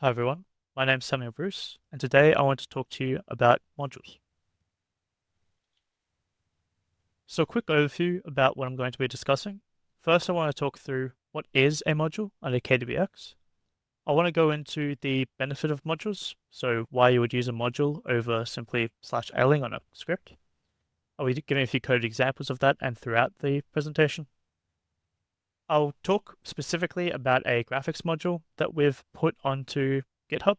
Hi everyone, my name is Samuel Bruce, and today I want to talk to you about modules. So a quick overview about what I'm going to be discussing. First, I want to talk through what is a module under KDB-X. I want to go into the benefit of modules, so why you would use a module over simply /ailing on a script. I'll be giving a few coded examples of that and throughout the presentation. I'll talk specifically about a graphics module that we've put onto GitHub,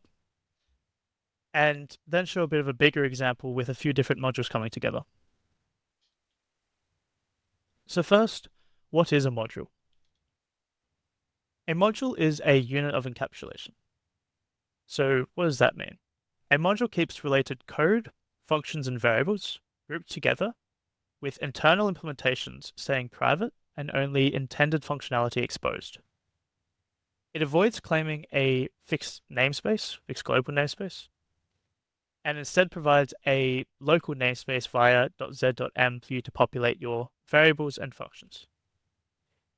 and then show a bit of a bigger example with a few different modules coming together. So first, what is a module? A module is a unit of encapsulation. So what does that mean? A module keeps related code, functions, and variables grouped together with internal implementations staying private and only intended functionality exposed. It avoids claiming a fixed namespace, fixed global namespace, and instead provides a local namespace via .z.m for you to populate your variables and functions.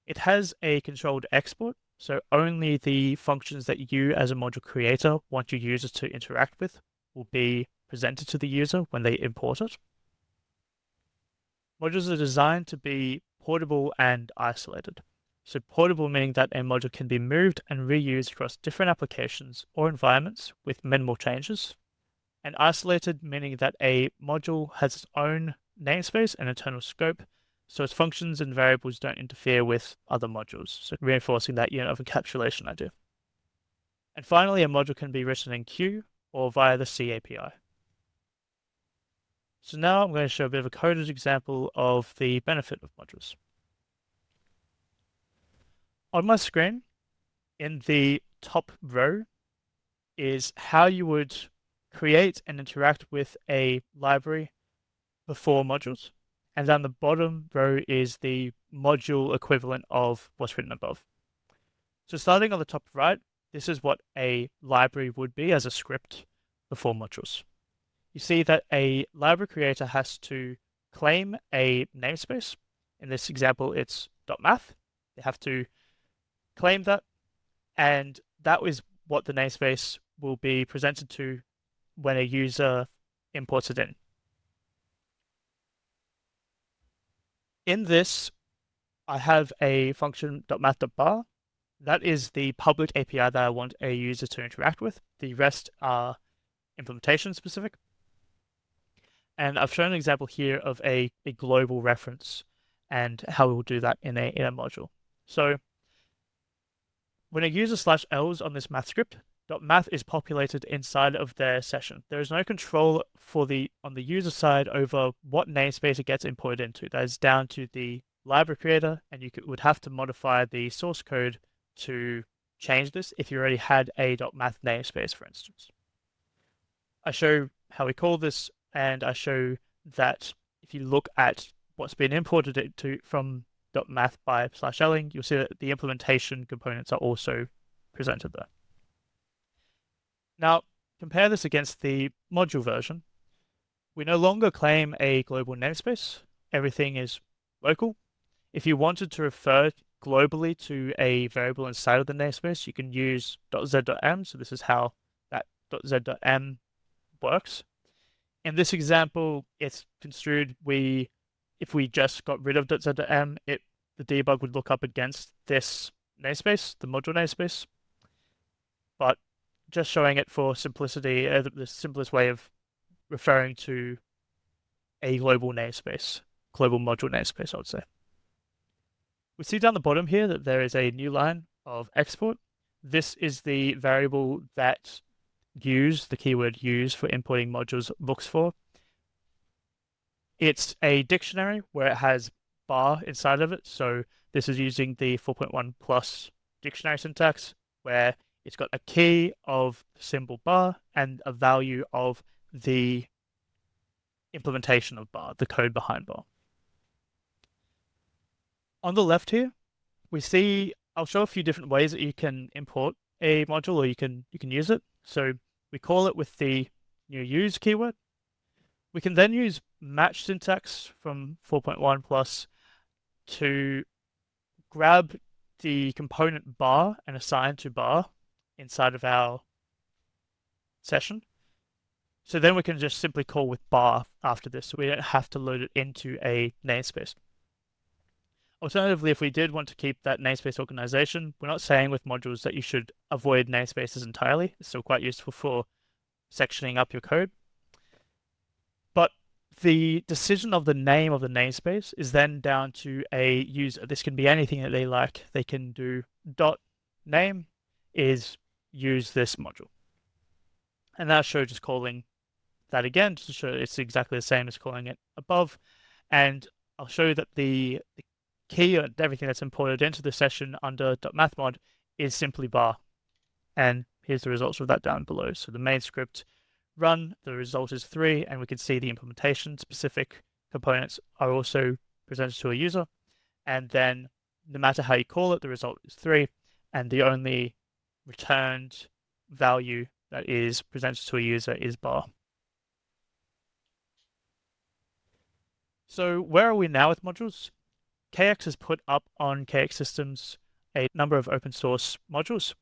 It has a controlled export, so only the functions that you as a module creator want your users to interact with will be presented to the user when they import it. Modules are designed to be portable and isolated. So portable meaning that a module can be moved and reused across different applications or environments with minimal changes, and isolated meaning that a module has its own namespace and internal scope, so its functions and variables don't interfere with other modules, so reinforcing that unit of encapsulation idea. And finally, a module can be written in Q or via the C API. So now I'm going to show a bit of a coded example of the benefit of modules. On my screen, in the top row, is how you would create and interact with a library before modules. And down the bottom row is the module equivalent of what's written above. So starting on the top right, this is what a library would be as a script before modules. You see that a library creator has to claim a namespace. In this example, it's .math. They have to claim that, and that is what the namespace will be presented to when a user imports it in. In this, I have a function .math.bar. That is the public API that I want a user to interact with. The rest are implementation specific. And I've shown an example here of a global reference and how we will do that in a module. So when a user /ls on this math script, .math is populated inside of their session. There is no control on the user side over what namespace it gets imported into. That is down to the library creator, and you would have to modify the source code to change this if you already had a .math namespace, for instance. I show how we call this, and I show that if you look at what's been imported from .math by /ling, you'll see that the implementation components are also presented there. Now, compare this against the module version. We no longer claim a global namespace. Everything is local. If you wanted to refer globally to a variable inside of the namespace, you can use .z.m. So this is how that .z.m works. In this example, it's construed if we just got rid of .z.m, the debug would look up against this namespace, the module namespace. But just showing it for simplicity, the simplest way of referring to a global namespace, global module namespace, I would say. We see down the bottom here that there is a new line of export. This is the variable that the keyword use for importing modules looks for. It's a dictionary where it has bar inside of it. So this is using the 4.1 plus dictionary syntax where it's got a key of symbol bar and a value of the implementation of bar, the code behind bar. On the left here, we see, I'll show a few different ways that you can import a module or you can use it. So we call it with the new use keyword. We can then use match syntax from 4.1 plus to grab the component bar and assign to bar inside of our session. So then we can just simply call with bar after this, so we don't have to load it into a namespace. Alternatively, if we did want to keep that namespace organization, we're not saying with modules that you should avoid namespaces entirely. It's still quite useful for sectioning up your code. But the decision of the name of the namespace is then down to a user. This can be anything that they like. They can do .name is use this module. And that'll show just calling that again to show it's exactly the same as calling it above. And I'll show you that the key and everything that's imported into the session under .mathmod is simply bar. And here's the results of that down below. So the main script run, the result is 3, and we can see the implementation specific components are also presented to a user. And then no matter how you call it, the result is 3, and the only returned value that is presented to a user is bar. So where are we now with modules? KX has put up on KX Systems a number of open source modules.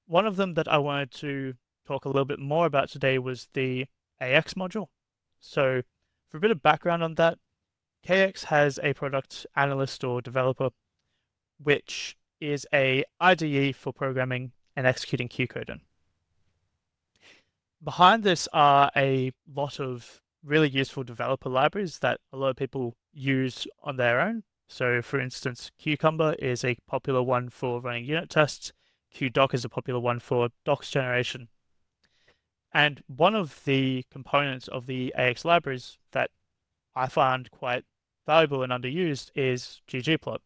One of them that I wanted to talk a little bit more about today was the AX module. So for a bit of background on that, KX has a product analyst or developer, which is a IDE for programming and executing Qcode in. Behind this are a lot of really useful developer libraries that a lot of people use on their own. So for instance, Cucumber is a popular one for running unit tests. QDoc is a popular one for docs generation. And one of the components of the AX libraries that I found quite valuable and underused is GGPlot.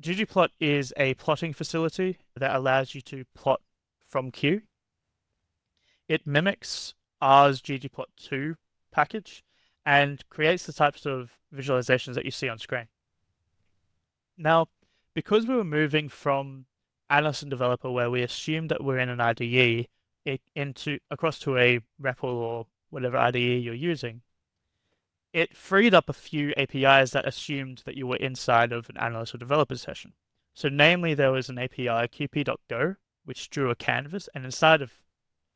GGPlot is a plotting facility that allows you to plot from Q. It mimics R's ggplot2 package and creates the types of visualizations that you see on screen. Now, because we were moving from analyst and developer where we assume that we're in an IDE across to a REPL or whatever IDE you're using, it freed up a few APIs that assumed that you were inside of an analyst or developer session. So namely, there was an API, qp.go, which drew a canvas, and inside of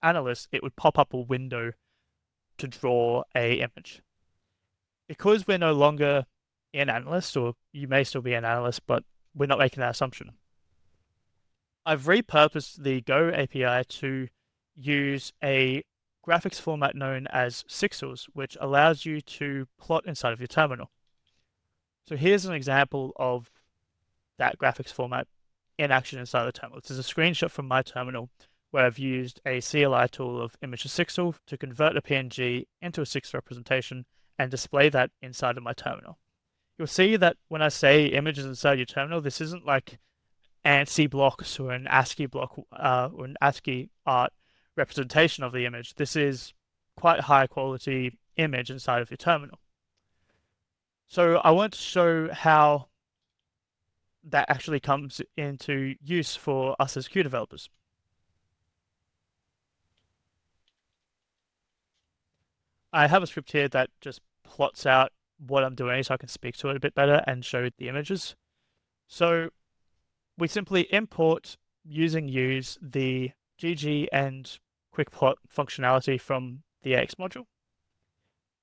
analyst, it would pop up a window to draw a image. Because we're no longer in analyst, or you may still be an analyst, but we're not making that assumption, I've repurposed the Go API to use a graphics format known as Sixels, which allows you to plot inside of your terminal. So here's an example of that graphics format in action inside the terminal. This is a screenshot from my terminal where I've used a CLI tool of image-to-Sixel to convert a PNG into a Sixel representation and display that inside of my terminal. You'll see that when I say images inside your terminal, this isn't like ANSI blocks or an ASCII block or an ASCII art representation of the image. This is quite high quality image inside of your terminal. So I want to show how that actually comes into use for us as Q developers. I have a script here that just plots out what I'm doing so I can speak to it a bit better and show the images. So we simply import using use the GG and quick plot functionality from the AX module.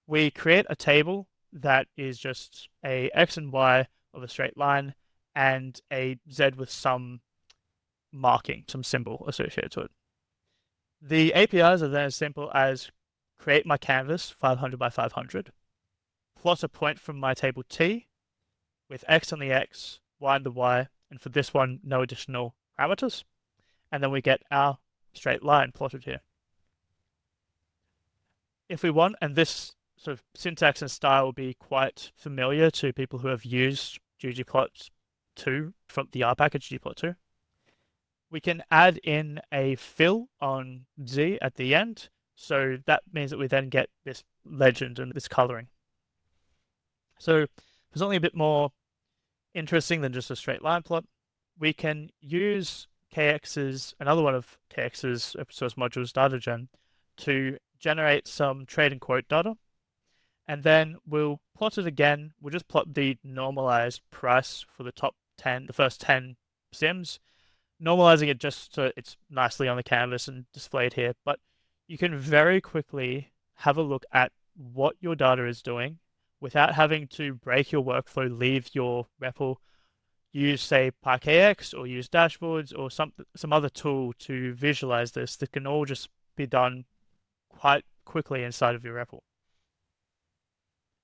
We create a table that is just a X and Y of a straight line and a Z with some marking, some symbol associated to it. The APIs are then as simple as create my canvas 500 by 500, plot a point from my table T with X on the X, Y on the Y, and for this one, no additional parameters. And then we get our straight line plotted here. If we want, and this sort of syntax and style will be quite familiar to people who have used ggplot2 from the R package ggplot2, we can add in a fill on Z at the end. So that means that we then get this legend and this coloring. So for something a bit more interesting than just a straight line plot, we can use another one of KX's open source modules, DataGen, to generate some trade and quote data. And then we'll plot it again. We'll just plot the normalized price for the top 10, the first 10 sims, normalizing it just so it's nicely on the canvas and displayed here, but you can very quickly have a look at what your data is doing without having to break your workflow, leave your REPL, use, say, KDB-X or use dashboards or some other tool to visualize this that can all just be done quite quickly inside of your REPL.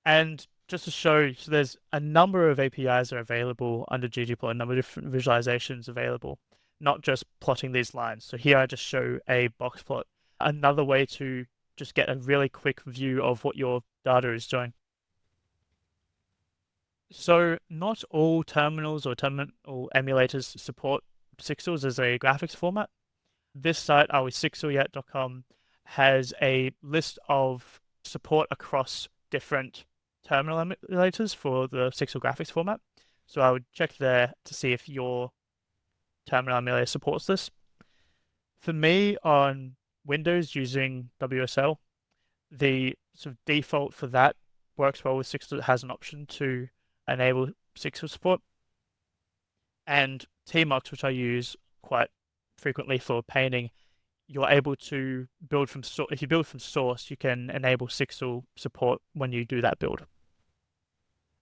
And just to show, so there's a number of APIs that are available under GGPlot, a number of different visualizations available, not just plotting these lines. So here I just show a box plot, another way to just get a really quick view of what your data is doing. So not all terminals or terminal emulators support Sixels as a graphics format. This site, aresixelyet.com, has a list of support across different terminal emulators for the Sixel graphics format. So I would check there to see if your terminal emulator supports this. For me, on Windows using WSL, the sort of default for that works well with Sixel. It has an option to enable Sixel support. And Tmux, which I use quite frequently for painting, you're able to build from source. If you build from source, you can enable Sixel support when you do that build.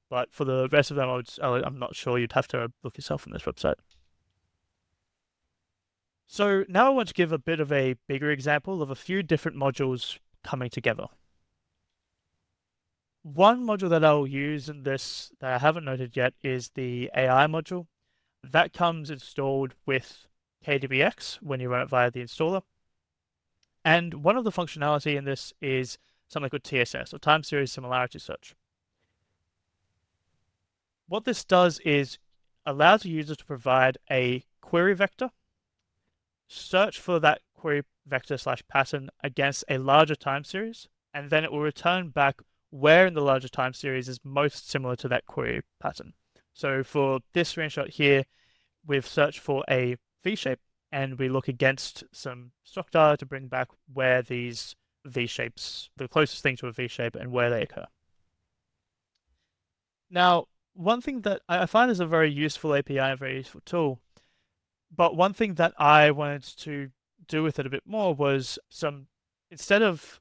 But for the rest of them, I'm not sure. You'd have to look yourself on this website. So now I want to give a bit of a bigger example of a few different modules coming together. One module that I'll use in this that I haven't noted yet is the AI module. That comes installed with KDB-X when you run it via the installer. And one of the functionality in this is something called TSS, or Time Series Similarity Search. What this does is allows the user to provide a query vector, search for that query vector / pattern against a larger time series, and then it will return back where in the larger time series is most similar to that query pattern. So for this screenshot here, we've searched for a V-shape, and we look against some stock data to bring back where these V-shapes, the closest thing to a V-shape, and where they occur. Now, one thing that I find is a very useful API, a very useful tool, but one thing that I wanted to do with it a bit more was instead of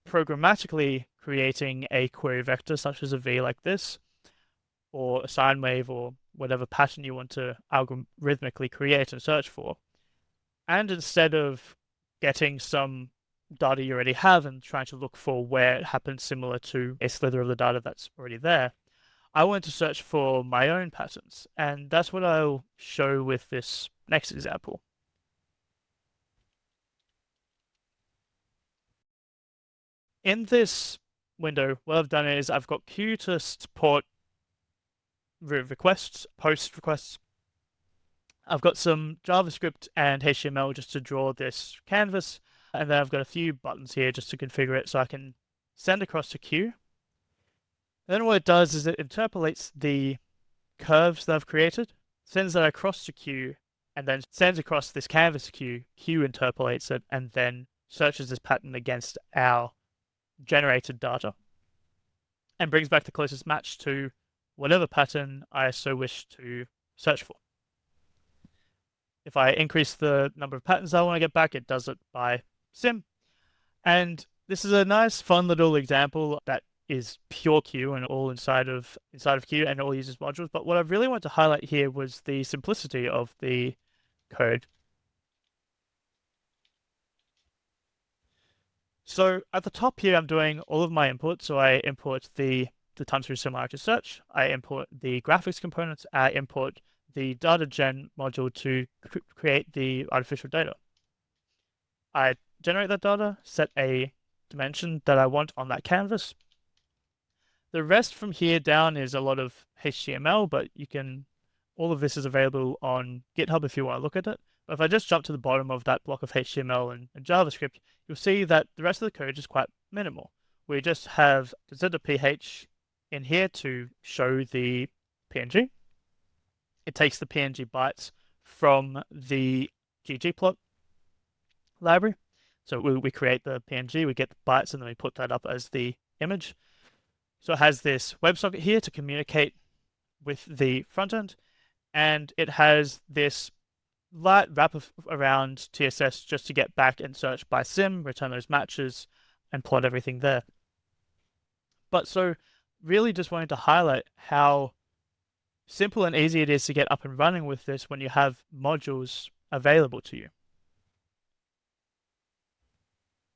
programmatically creating a query vector such as a V like this, or a sine wave, or whatever pattern you want to algorithmically create and search for, and instead of getting some data you already have and trying to look for where it happens similar to a slither of the data that's already there, I want to search for my own patterns. And that's what I'll show with this next example. In this window, what I've done is I've got Q to support requests, post requests. I've got some JavaScript and HTML just to draw this canvas, and then I've got a few buttons here just to configure it so I can send across to Q. Then what it does is it interpolates the curves that I've created, sends that across to Q, and then sends across this canvas to Q. Q interpolates it and then searches this pattern against our generated data and brings back the closest match to whatever pattern I so wish to search for. If I increase the number of patterns I want to get back, it does it by sim. And this is a nice, fun little example that is pure Q and all inside of Q and all uses modules. But what I really want to highlight here was the simplicity of the code. So at the top here, I'm doing all of my inputs. So I import the time series similarity search. I import the graphics components. I import the data gen module to create the artificial data. I generate that data, set a dimension that I want on that canvas. The rest from here down is a lot of HTML, but all of this is available on GitHub if you want to look at it. But if I just jump to the bottom of that block of HTML and JavaScript, you'll see that the rest of the code is quite minimal. We just have z.ph in here to show the PNG. It takes the PNG bytes from the GGPlot library. So we create the PNG, we get the bytes, and then we put that up as the image. So it has this WebSocket here to communicate with the front end, and it has this light wrap around TSS just to get back and search by sim, return those matches, and plot everything there. But so really just wanted to highlight how simple and easy it is to get up and running with this when you have modules available to you.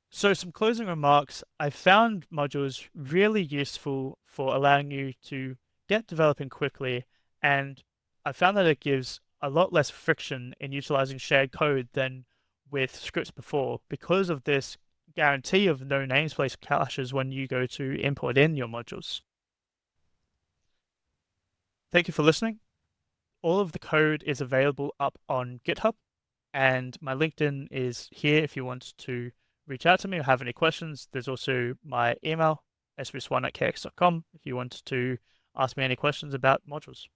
So some closing remarks. I found modules really useful for allowing you to get developing quickly, and I found that it gives a lot less friction in utilizing shared code than with scripts before because of this guarantee of no namespace clashes when you go to import in your modules. Thank you for listening. All of the code is available up on GitHub, and my LinkedIn is here if you want to reach out to me or have any questions. There's also my email, sbs1@kx.com, if you want to ask me any questions about modules.